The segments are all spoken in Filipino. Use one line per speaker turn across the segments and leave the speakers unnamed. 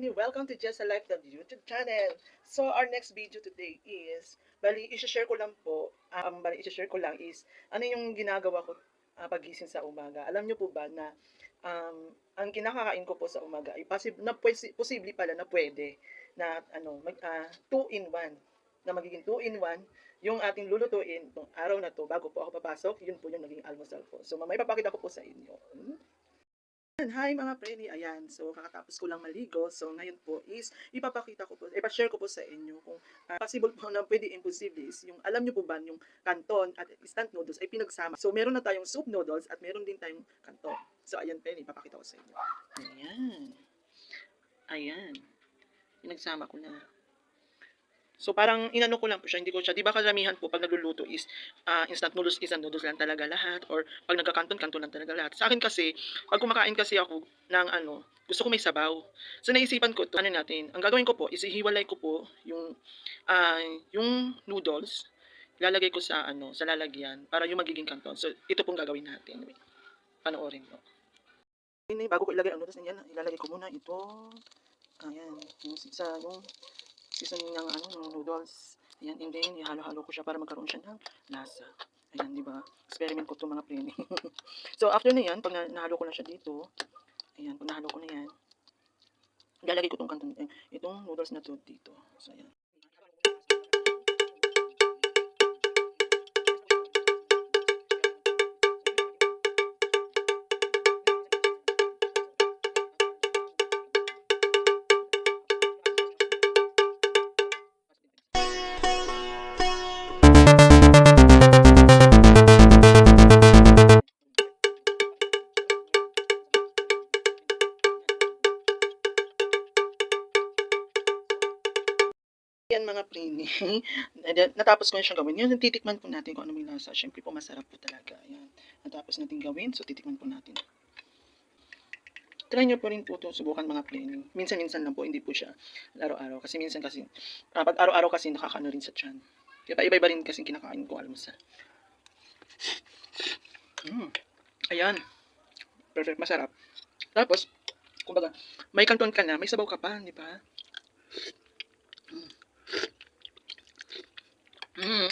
Prini, welcome to Just a Life Love YouTube channel. So our next video today is, i-share ko lang po, i-share ko lang is, ano yung ginagawa ko pagising sa umaga. Alam niyo po ba na ang kinakakain ko po sa umaga ay posible pala na pwede na 2 in 1, na magiging 2 in 1 yung ating lulutuin ng araw na to bago po ako papasok. Yun po yung naging almusal po. So mamaya papakita ko po sa inyo. Hi mga preni, ayan. So kakatapos ko lang maligo. So ngayon po is ipapakita ko po, ipa-share ko po sa inyo kung possible po na pwede imposible is yung alam niyo po ba yung canton at instant noodles ay pinagsama. So meron na tayong soup noodles at meron din tayong canton. So ayan preni, ipapakita ko sa inyo. Ayan. Ayan. Pinagsama ko na. So parang inano ko lang po siya, hindi ko siya, di ba karamihan po pag nagluluto is instant noodles, lang talaga lahat, or pag nagkakanton lang talaga lahat. Sa akin kasi, pag kumakain kasi ako ng gusto ko may sabaw. So naisipan ko to, natin, ang gagawin ko po is ihiwalay ko po yung noodles, ilalagay ko sa sa lalagyan para yung magiging kanton. So ito pong gagawin natin. Panoorin mo. Bago ko ilagay ang noodles niyan, ilalagay ko muna ito. Ayan, yung seasoning ng ng noodles. Ayan, and then ihalo-halo ko siya para magkaroon siya ng lasa. Ayan, di ba? Experiment ko 'to mga preni. So after na 'yan, pag nahalo ko na siya dito, ayan, pag nahalo ko na 'yan, ilalagay ko itong noodles na 'to dito. So ayan. Yan mga preni. Natapos ko na siyang gawin. Yan, titikman po natin kung ano may lasa. Siyempre po masarap po talaga. Ayan. Natapos natin gawin, so titikman po natin. Try nyo po rin po ito, subukan mga preni. Minsan-minsan lang po, hindi po siya araw-araw. Kasi minsan kasi, pag araw-araw kasi nakakano rin sa tiyan. Kaya iba-iba rin kasi kinakain ko almusal. Ayan. Perfect, masarap. Tapos, kumbaga, may kanton ka na, may sabaw ka pa, di ba?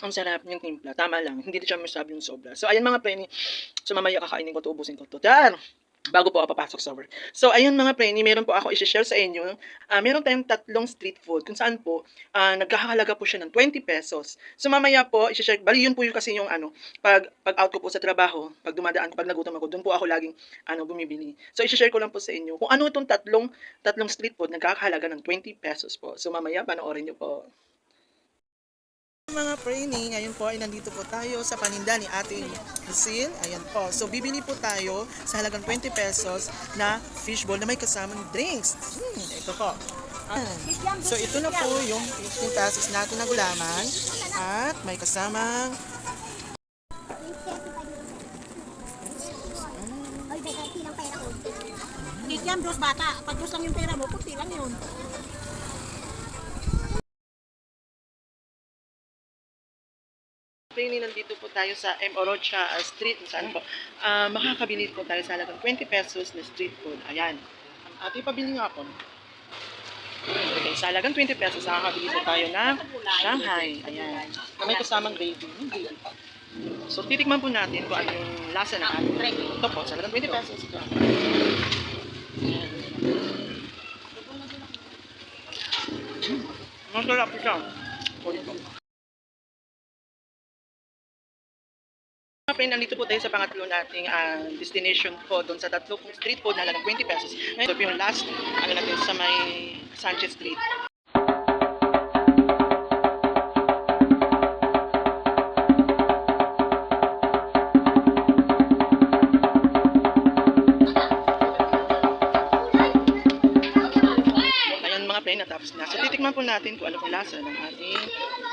Ang sarap yung timpla. Tama lang. Hindi siya masabi yung sobra. So, ayan mga preni. So, mamaya kakainin ko ito, ubusin ko ito. Diyan! Bago po ako papasok sa work. So, ayun mga preni, meron po ako i-share sa inyo. Meron tayong 3 street food kung saan po, nagkakahalaga po siya ng 20 pesos. So, mamaya po, i-share, bali yun po yung kasi yung pag out ko po sa trabaho, pag dumadaan ko, pag nagutom ako, doon po ako laging bumibili. So, i-share ko lang po sa inyo kung ano itong tatlong street food, nagkakahalaga ng 20 pesos po. So, mamaya, panoorin nyo po. Mga preni, ngayon po ay nandito po tayo sa paninda ni Ate Lucille. Ayan po. So bibili po tayo sa halagang 20 pesos na fishball na may kasamang drinks. Ito po. So ito na po yung 15 pesos natin na gulaman at may kasamang
Kikiam dos bata. Pag dos lang yung pera mo, puti lang yun.
Preni, nandito po tayo sa M. Orocha Street. Saan po? Makakabili po tayo sa halagang 20 pesos na street food. Ayan. Ate, pabili nga ako. Okay, sa halagang 20 pesos, nakakabili po tayo ng Shanghai. Ayan. May kasamang gravy. So, titikman po natin kung ano yung lasa ng ating. Ito po, sa halagang 20 pesos. Ito. Ayan. Masarap po siya. Mga friend, nandito po tayo sa pangatlo nating destination po doon sa tatlong street food na halagang 20 pesos. Ngayon, ito po yung last natin sa may Sanchez Street. Ayan mga friend, natapos na. So titikman po natin kung ano po lasa ng ating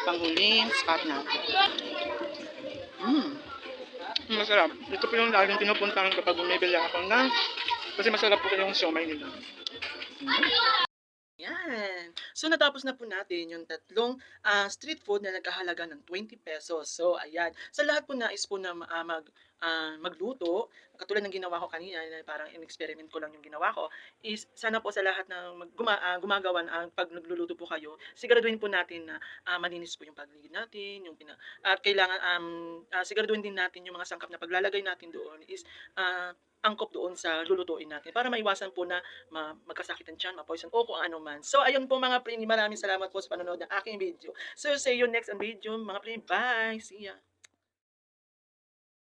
panghuling spot natin. Masarap. Ito po yung laging pinupuntahan kapag bumibili ako kasi masarap po yung siomay nila. Yan. So natapos na po natin yung tatlong street food na nagkahalaga ng 20 pesos. So ayan, sa lahat po nais po na magluto, katulad ng ginawa ko kanina na parang in-experiment ko lang yung ginawa ko, is sana po sa lahat ng gumagawa pag nagluluto po kayo, siguraduhin po natin na malinis po yung paligid natin, at kailangan siguraduhin din natin yung mga sangkap na paglalagay natin doon is angkop doon sa lulutuin natin para maiwasan po na magkasakit ng tiyan, ma-poison o kung ano man. So ayun po mga pre, maraming salamat po sa panonood ng aking video. So see you next on video mga pre. Bye! See ya!